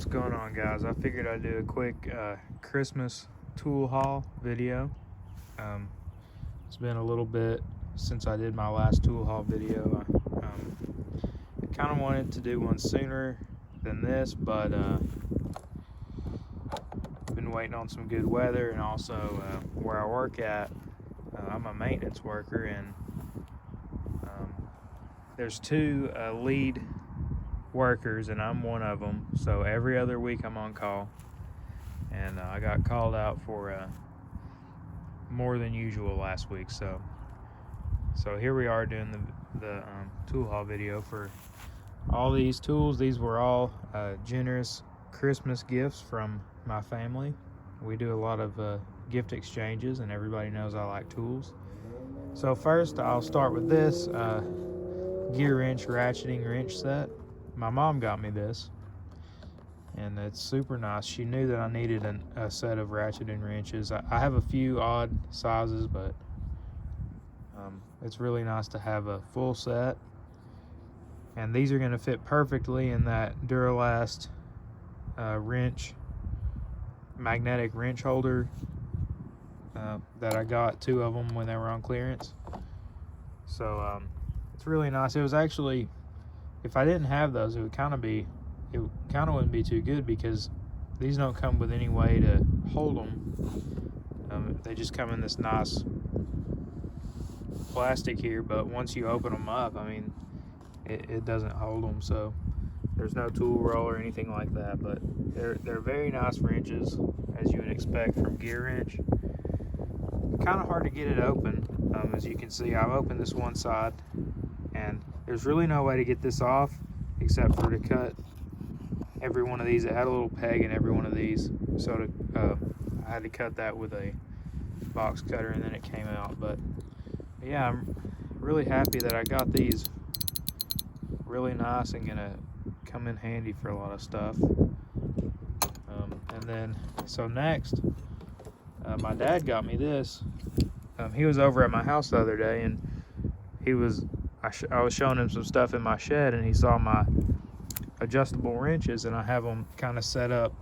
What's going on, guys? I figured I'd do a quick Christmas tool haul video. It's been a little bit since I did my last tool haul video. I kind of wanted to do one sooner than this, but been waiting on some good weather, and also where I work at, I'm a maintenance worker, and there's two lead workers, and I'm one of them. So every other week I'm on call, and I got called out for more than usual last week. So here we are doing the tool haul video for all these tools. These were all generous Christmas gifts from my family. We do a lot of gift exchanges, and everybody knows I like tools. So first I'll start with this gear wrench ratcheting wrench set. My mom got me this, and it's super nice. She knew that I needed a set of ratcheting wrenches. I have a few odd sizes, but it's really nice to have a full set. And these are going to fit perfectly in that Duralast wrench, magnetic wrench holder that I got, two of them when they were on clearance. So it's really nice. It was actually, if I didn't have those, it kind of wouldn't be too good, because these don't come with any way to hold them. They just come in this nice plastic here, but once you open them up, I mean, it doesn't hold them. So there's no tool roll or anything like that, but they're very nice wrenches, as you would expect from gear wrench. Kind of hard to get it open. As you can see, I've opened this one side, and there's really no way to get this off except for to cut every one of these. It had a little peg in every one of these, so I had to cut that with a box cutter, and then it came out. But yeah, I'm really happy that I got these. Really nice, and gonna come in handy for a lot of stuff. And then, so next, my dad got me this. He was over at my house the other day, and I was showing him some stuff in my shed, and he saw my adjustable wrenches, and I have them kind of set up.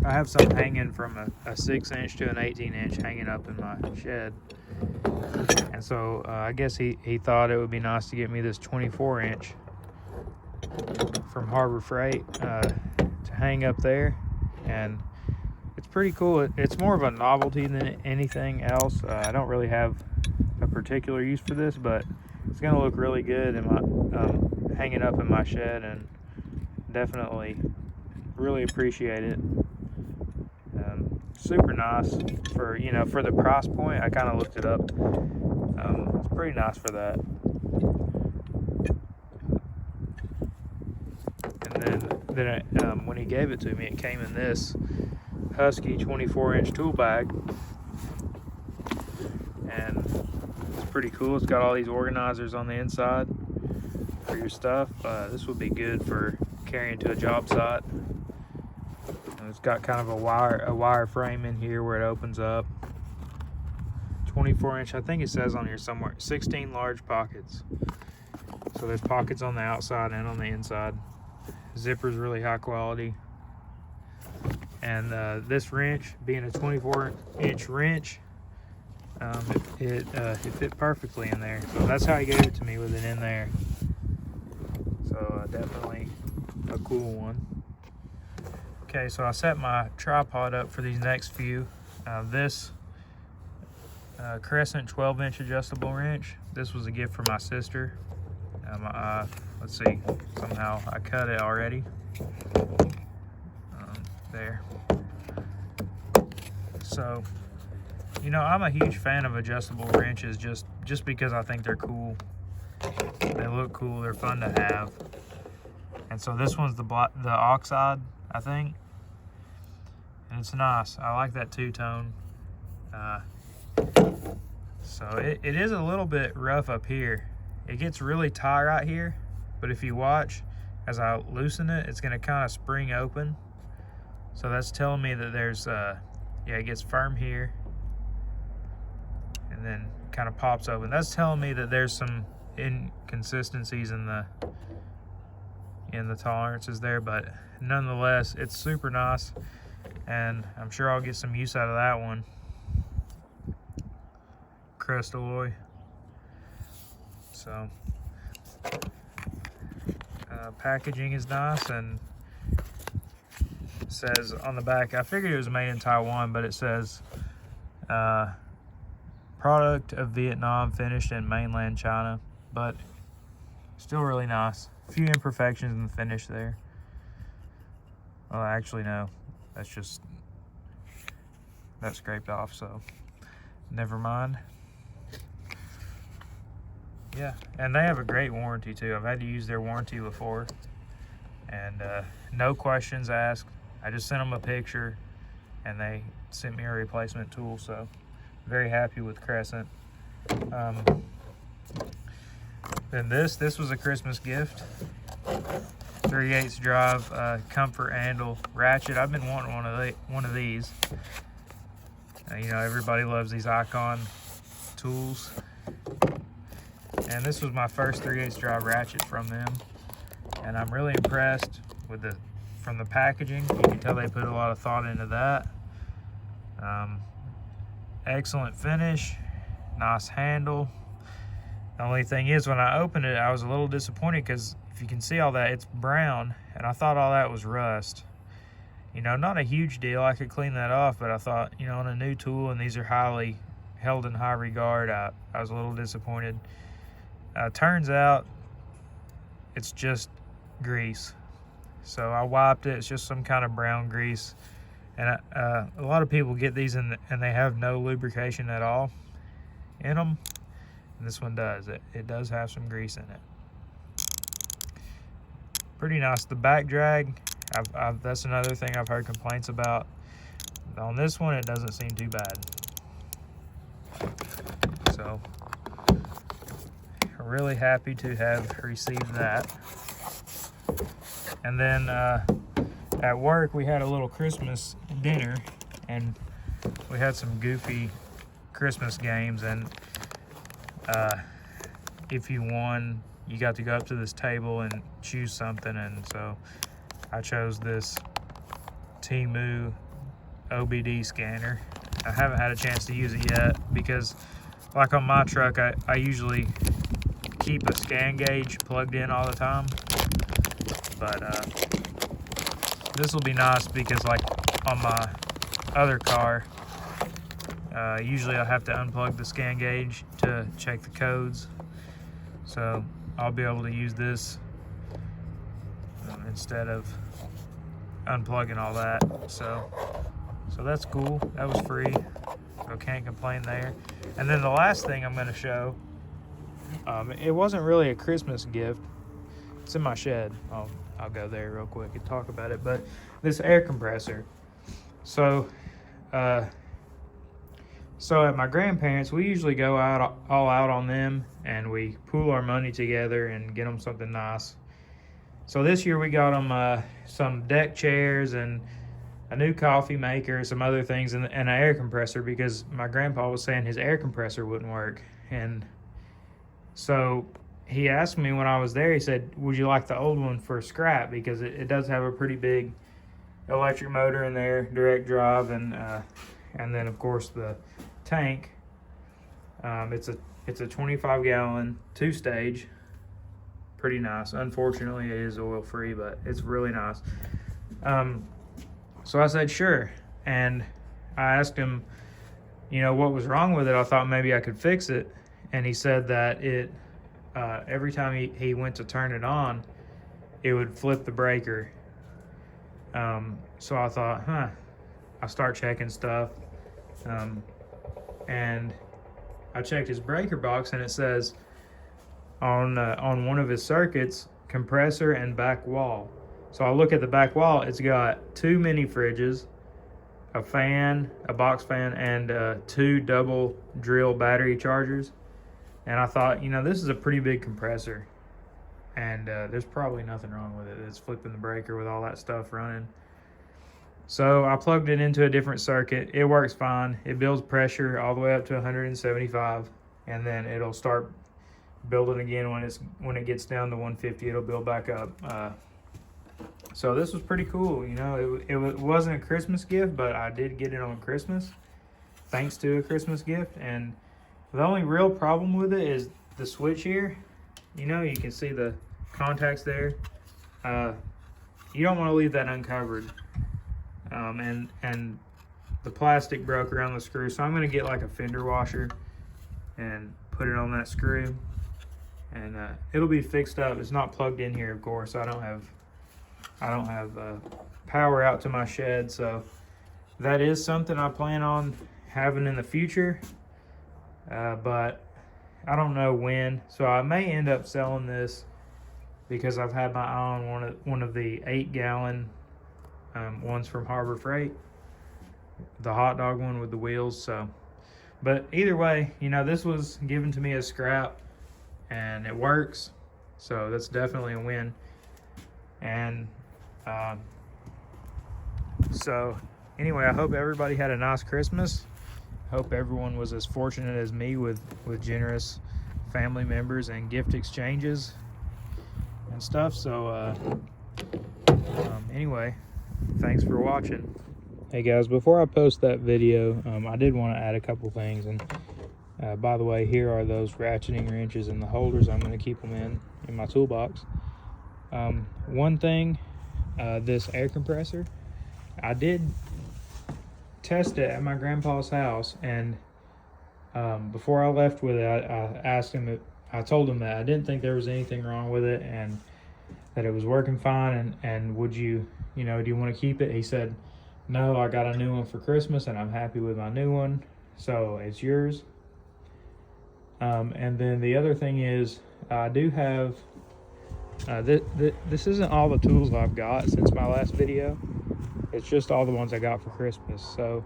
I have some hanging from a 6-inch to an 18-inch hanging up in my shed. And so I guess he thought it would be nice to get me this 24-inch from Harbor Freight to hang up there. And it's pretty cool. It's more of a novelty than anything else. I don't really have a particular use for this, but it's going to look really good in my hanging up in my shed, and definitely really appreciate it. Super nice for the price point. I kind of looked it up. It's pretty nice for that. And then when he gave it to me, it came in this Husky 24-inch tool bag, and it's pretty cool. It's got all these organizers on the inside for your stuff. This would be good for carrying to a job site. It's got kind of a wire frame in here where it opens up. 24-inch, I think it says on here somewhere, 16 large pockets. So there's pockets on the outside and on the inside. Zipper's really high quality. And this wrench, being a 24-inch wrench, it fit perfectly in there. So that's how he gave it to me, with it in there. So definitely a cool one. Okay, so I set my tripod up for these next few. This Crescent 12-inch adjustable wrench, this was a gift from my sister. Let's see, somehow I cut it already. There. So, I'm a huge fan of adjustable wrenches just because I think they're cool. They look cool, they're fun to have. And so this one's the oxide, I think, and it's nice. I like that two-tone. So it is a little bit rough up here. It gets really tight right here, but if you watch, as I loosen it, it's going to kind of spring open. So that's telling me that there's it gets firm here and then kind of pops open. That's telling me that there's some inconsistencies in in the tolerances there, but nonetheless, it's super nice, and I'm sure I'll get some use out of that one. Cristalloy. So packaging is nice, and it says on the back, I figured it was made in Taiwan, but it says product of Vietnam, finished in mainland China, but still really nice. A few imperfections in the finish there. Well, actually no, that's scraped off, so never mind. Yeah, and they have a great warranty too. I've had to use their warranty before, and no questions asked. I just sent them a picture, and they sent me a replacement tool, so very happy with Crescent. Then this was a Christmas gift. 3/8 drive comfort handle ratchet. I've been wanting one of these. You know, everybody loves these Icon tools, and this was my first 3/8 drive ratchet from them, and I'm really impressed with from the packaging. You can tell they put a lot of thought into that. Excellent finish, nice handle. The only thing is, when I opened it, I was a little disappointed because if you can see all that, it's brown, and I thought all that was rust. You know, not a huge deal. I could clean that off, but I thought, you know, on a new tool, and these are highly held in high regard, I was a little disappointed. Turns out it's just grease. So I wiped it. It's just some kind of brown grease. And a lot of people get these and they have no lubrication at all in them. And this one does. It does have some grease in it. Pretty nice. The back drag, that's another thing I've heard complaints about. On this one, it doesn't seem too bad. So, really happy to have received that. And then at work, we had a little Christmas dinner, and we had some goofy Christmas games, and if you won, you got to go up to this table and choose something. And so I chose this Temu OBD scanner. I haven't had a chance to use it yet because, like on my truck, I usually keep a scan gauge plugged in all the time. But this will be nice because, like on my other car, usually I have to unplug the scan gauge to check the codes. So I'll be able to use this instead of unplugging all that. So that's cool. That was free, so can't complain there. And then the last thing I'm going to show, it wasn't really a Christmas gift. It's in my shed. I'll go there real quick and talk about it. But this air compressor. So at my grandparents, we usually go all out on them, and we pool our money together and get them something nice. So this year we got them some deck chairs and a new coffee maker, some other things, and an air compressor, because my grandpa was saying his air compressor wouldn't work. And so he asked me when I was there, he said, would you like the old one for scrap? Because it does have a pretty big electric motor in there, direct drive, and then of course the tank. It's a 25-gallon 2-stage. Pretty nice. Unfortunately, it is oil free, but it's really nice. So I said sure, and I asked him, you know, what was wrong with it. I thought maybe I could fix it, and he said that it every time he went to turn it on, it would flip the breaker. So I thought, I'll start checking stuff, and I checked his breaker box, and it says on one of his circuits, compressor and back wall. So I look at the back wall, it's got 2 mini fridges, a fan, a box fan, and 2 double drill battery chargers. And I thought, you know, this is a pretty big compressor, and there's probably nothing wrong with it. It's flipping the breaker with all that stuff running. So I plugged it into a different circuit. It works fine. It builds pressure all the way up to 175, and then it'll start building again when it gets down to 150. It'll build back up. So this was pretty cool. You know, it wasn't a Christmas gift, but I did get it on Christmas, thanks to a Christmas gift. And the only real problem with it is the switch here. You know, you can see the contacts there. You don't want to leave that uncovered. And the plastic broke around the screw, so I'm going to get like a fender washer and put it on that screw, and it'll be fixed up. It's not plugged in here, of course. I don't have power out to my shed, so that is something I plan on having in the future, but I don't know when. So I may end up selling this because I've had my eye on one of the 8-gallon ones from Harbor Freight, the hot dog one with the wheels. So, but either way, you know, this was given to me as scrap and it works, so that's definitely a win. And so anyway, I hope everybody had a nice Christmas. Hope everyone was as fortunate as me with generous family members and gift exchanges and stuff. So anyway, thanks for watching. Hey guys, before I post that video, I did want to add a couple things. And by the way, here are those ratcheting wrenches and the holders. I'm going to keep them in my toolbox. One thing, this air compressor, I did test it at my grandpa's house, and before I left with it, I asked him I told him that I didn't think there was anything wrong with it and that it was working fine, and would you know, do you want to keep it? He said, no, I got a new one for Christmas and I'm happy with my new one, so it's yours. And then the other thing is, I do have this isn't all the tools I've got since my last video. It's just all the ones I got for Christmas. So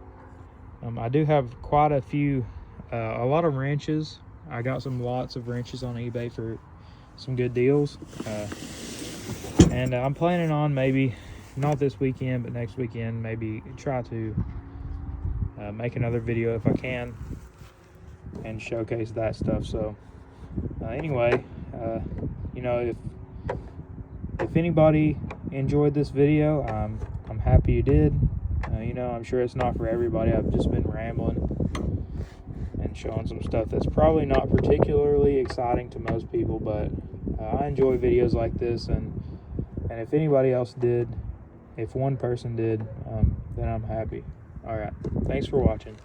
I do have quite a few, a lot of wrenches. I got lots of wrenches on eBay for some good deals. And I'm planning on, maybe not this weekend, but next weekend, maybe try to make another video if I can and showcase that stuff. So anyway, you know, if anybody enjoyed this video, I'm happy you did. You know, I'm sure it's not for everybody. I've just been rambling and showing some stuff that's probably not particularly exciting to most people, but I enjoy videos like this, and if anybody else did, if one person did, then I'm happy. All right, thanks for watching.